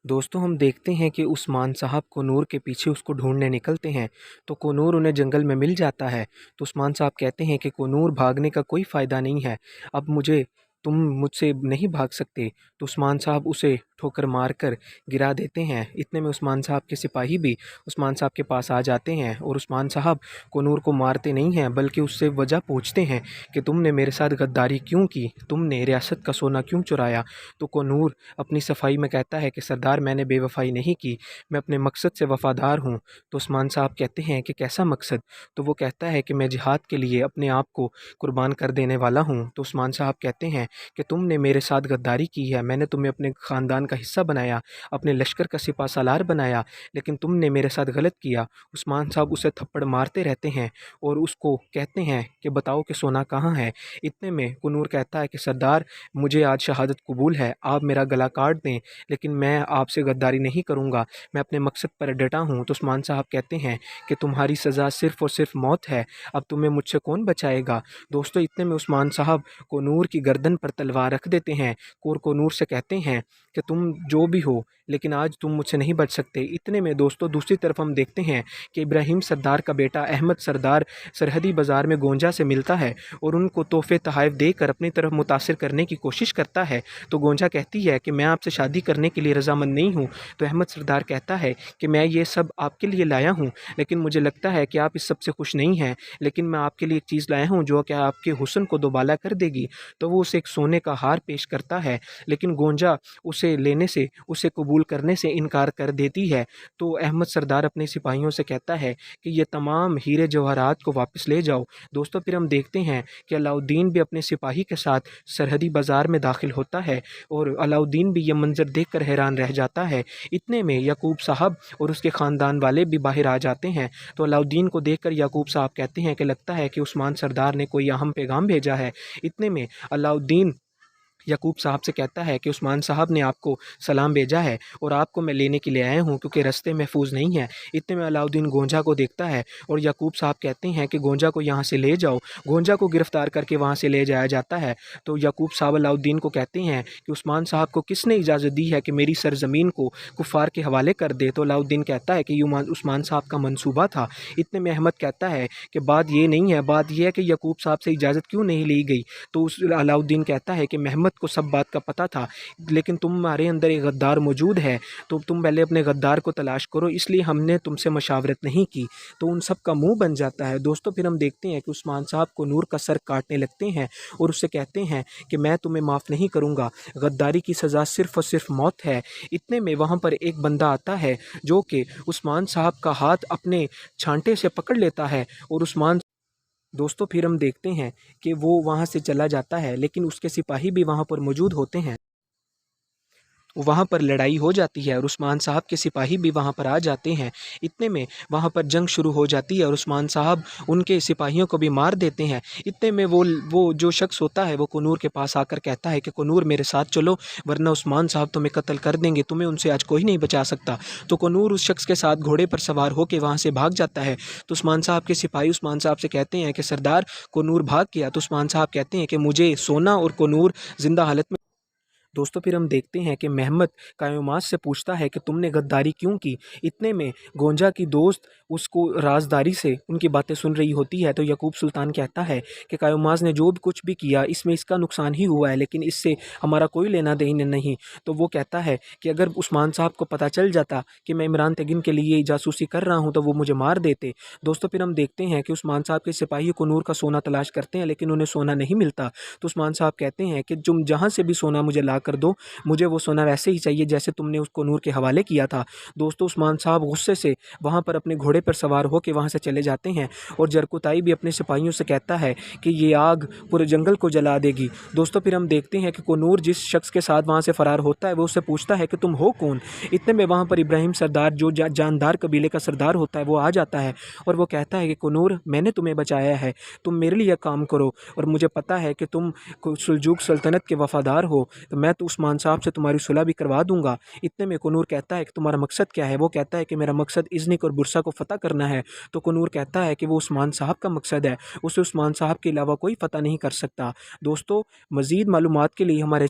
दोस्तों हम देखते हैं कि उस्मान साहब कोनूर के पीछे उसको ढूंढने निकलते हैं। तो कोनूर उन्हें जंगल में मिल जाता है। तो उस्मान साहब कहते हैं कि कोनूर भागने का कोई फ़ायदा नहीं है, अब मुझे तुम मुझसे नहीं भाग सकते। तो उस्मान साहब उसे ठोकर मार कर गिरा देते हैं। इतने में उस्मान साहब के सिपाही भी उस्मान साहब के पास आ जाते हैं और उस्मान साहब कोनूर को मारते नहीं हैं बल्कि उससे वजह पूछते हैं कि तुमने मेरे साथ गद्दारी क्यों की, तुमने रियासत का सोना क्यों चुराया। तो कोनूर अपनी सफाई में कहता है कि सरदार मैंने बेवफाई नहीं की, मैं अपने मकसद से वफ़ादार हूँ। तो उस्मान साहब कहते हैं कि कैसा मकसद? तो वो कहता है कि मैं जिहाद के लिए अपने आप को कुर्बान कर देने वाला हूँ। तो उस्मान साहब कहते हैं कि तुमने मेरे साथ गद्दारी की है, मैंने तुम्हें अपने ख़ानदान का हिस्सा बनाया, अपने लश्कर का सिपा सालार बनाया, लेकिन तुमने मेरे साथ गलत किया। उस्मान साहब उसे थप्पड़ मारते रहते हैं और उसको कहते हैं कि बताओ कि सोना कहाँ है। इतने में कुनूर कहता है कि सरदार मुझे आज शहादत कबूल है, आप मेरा गला काट दें, लेकिन मैं आपसे गद्दारी नहीं करूँगा, मैं अपने मकसद पर डटा हूँ। तो उस्मान साहब कहते हैं कि तुम्हारी सज़ा सिर्फ़ और सिर्फ मौत है, अब तुम्हें मुझसे कौन बचाएगा। दोस्तों इतने में उस्मान साहब कोनूर की गर्दन पर तलवार रख देते हैं और कोनूर से कहते हैं कि तुम जो भी हो लेकिन आज तुम मुझसे नहीं बच सकते। इतने में दोस्तों दूसरी तरफ हम देखते हैं कि इब्राहिम सरदार का बेटा अहमद सरदार सरहदी बाज़ार में गोंजा से मिलता है और उनको तोहफ़े तोहफ़ देकर अपनी तरफ मुतासिर करने की कोशिश करता है। तो गोंजा कहती है कि मैं आपसे शादी करने के लिए रज़ामंद नहीं हूँ। तो अहमद सरदार कहता है कि मैं ये सब आपके लिए लाया हूँ, लेकिन मुझे लगता है कि आप इस सब से खुश नहीं हैं, लेकिन मैं आपके लिए एक चीज़ लाया हूँ जो कि आपके हुस्न को दोबाला कर देगी। तो वो उसे एक सोने का हार पेश करता है, लेकिन गोंजा उसे लेने से, उसे कबूल करने से इनकार कर देती है। तो अहमद सरदार अपने सिपाहियों से कहता है कि ये तमाम हीरे जवाहरात को वापस ले जाओ। दोस्तों फिर हम देखते हैं कि अलाउद्दीन भी अपने सिपाही के साथ सरहदी बाज़ार में दाखिल होता है और अलाउद्दीन भी ये मंज़र देखकर हैरान रह जाता है। इतने में याकूब साहब और उसके ख़ानदान वाले भी बाहर आ जाते हैं। तो अलाउद्दीन को देखकर याकूब साहब कहते हैं कि लगता है कि उस्मान सरदार ने कोई अहम पैगाम भेजा है। इतने में अलाउद्दीन याकूब साहब से कहता है कि उस्मान साहब ने आपको सलाम भेजा है और आपको मैं लेने के लिए आया हूँ क्योंकि रास्ते महफूज नहीं है। इतने में अलाउद्दीन गोंजा को देखता है और याकूब साहब कहते हैं कि गोंजा को यहाँ से ले जाओ। गोंजा को गिरफ्तार करके वहाँ से ले जाया जाता है। तो याकूब साहब अलाउद्दीन को कहते हैं कि उस्मान साहब को किसने इजाज़त दी है कि मेरी सरजमीन को कुफ़ार के हवाले कर दे। तो अलाउद्दीन कहता है कि ये उस्मान साहब का मंसूबा था। इतने में अहमद कहता है कि बात ये नहीं है, बात यह है कि याकूब साहब से इजाज़त क्यों नहीं ली गई। तो उस अलाउद्दीन कहता है कि महमद को सब बात का पता था, लेकिन तुम्हारे अंदर एक गद्दार मौजूद है, तो तुम पहले अपने गद्दार को तलाश करो, इसलिए हमने तुमसे मशावरत नहीं की। तो उन सब का मुंह बन जाता है। दोस्तों फिर हम देखते हैं कि उस्मान साहब को नूर का सर काटने लगते हैं और उससे कहते हैं कि मैं तुम्हें माफ़ नहीं करूँगा, गद्दारी की सज़ा सिर्फ़ और सिर्फ मौत है। इतने में वहाँ पर एक बंदा आता है जो कि उस्मान साहब का हाथ अपने छांटे से पकड़ लेता है और उस्मान दोस्तों फिर हम देखते हैं कि वो वहाँ से चला जाता है, लेकिन उसके सिपाही भी वहाँ पर मौजूद होते हैं। वहाँ पर लड़ाई हो जाती है और उस्मान साहब के सिपाही भी वहाँ पर आ जाते हैं। इतने में वहाँ पर जंग शुरू हो जाती है और उस्मान साहब उनके सिपाहियों को भी मार देते हैं। इतने में वो जो शख्स होता है वो कुनूर के पास आकर कहता है कि कुनूर मेरे साथ चलो, वरना उस्मान साहब तुम्हें कत्ल कर देंगे, तुम्हें उनसे आज कोई नहीं बचा सकता। तो कुनूर उस शख्स के साथ घोड़े पर सवार होकर वहाँ से भाग जाता है। तो उस्मान साहब के सिपाही उस्मान साहब से कहते हैं कि सरदार कुनूर भाग गया। तो उस्मान साहब कहते हैं कि मुझे सोना और कुनूर जिंदा हालत में। दोस्तों फिर हम देखते हैं कि महमद कायमास से पूछता है कि तुमने गद्दारी क्यों की। इतने में गोंजा की दोस्त उसको राजदारी से उनकी बातें सुन रही होती है। तो याकूब सुल्तान कहता है कि कायमास ने जो भी कुछ भी किया इसमें इसका नुकसान ही हुआ है, लेकिन इससे हमारा कोई लेना देना नहीं। तो वो कहता है कि अगर उस्मान साहब को पता चल जाता कि मैं इमरान तेगिन के लिए जासूसी कर रहा हूँ तो वो मुझे मार देते। दोस्तों फिर हम देखते हैं कि उस्मान साहब के सिपाही कुनूर का सोना तलाश करते हैं, लेकिन उन्हें सोना नहीं मिलता। तो उस्मान साहब कहते हैं कि तुम जहाँ से भी सोना मुझे ला कर दो, मुझे वो सोना वैसे ही चाहिए जैसे तुमने उसको नूर के हवाले किया था। दोस्तों उस्मान साहब गुस्से से वहाँ पर अपने घोड़े पर सवार होकर वहाँ से चले जाते हैं और जरकुताई भी अपने सिपाहियों से कहता है कि ये आग पूरे जंगल को जला देगी। दोस्तों फिर हम देखते हैं कि कुनूर जिस शख्स के साथ वहाँ से फरार होता है वो उससे पूछता है कि तुम हो कौन। इतने में वहाँ पर इब्राहिम सरदार जो जानदार कबीले का सरदार होता है वो आ जाता है और वो कहता है कि कुनूर मैंने तुम्हें बचाया है, तुम मेरे लिए काम करो और मुझे पता है कि तुम सुल्जूक सल्तनत के वफादार हो, तो मैं तो उस्मान साहब से तुम्हारी सुलह भी करवा दूंगा। इतने में कुनूर कहता है कि तुम्हारा मकसद क्या है। वो कहता है कि मेरा मकसद इज़्निक और बुरसा को फ़तह करना है। तो कुनूर कहता है कि वो उस्मान साहब का मकसद है, उसे उस्मान साहब के अलावा कोई फ़तह नहीं कर सकता। दोस्तों मज़ीद मालूमात के लिए हमारे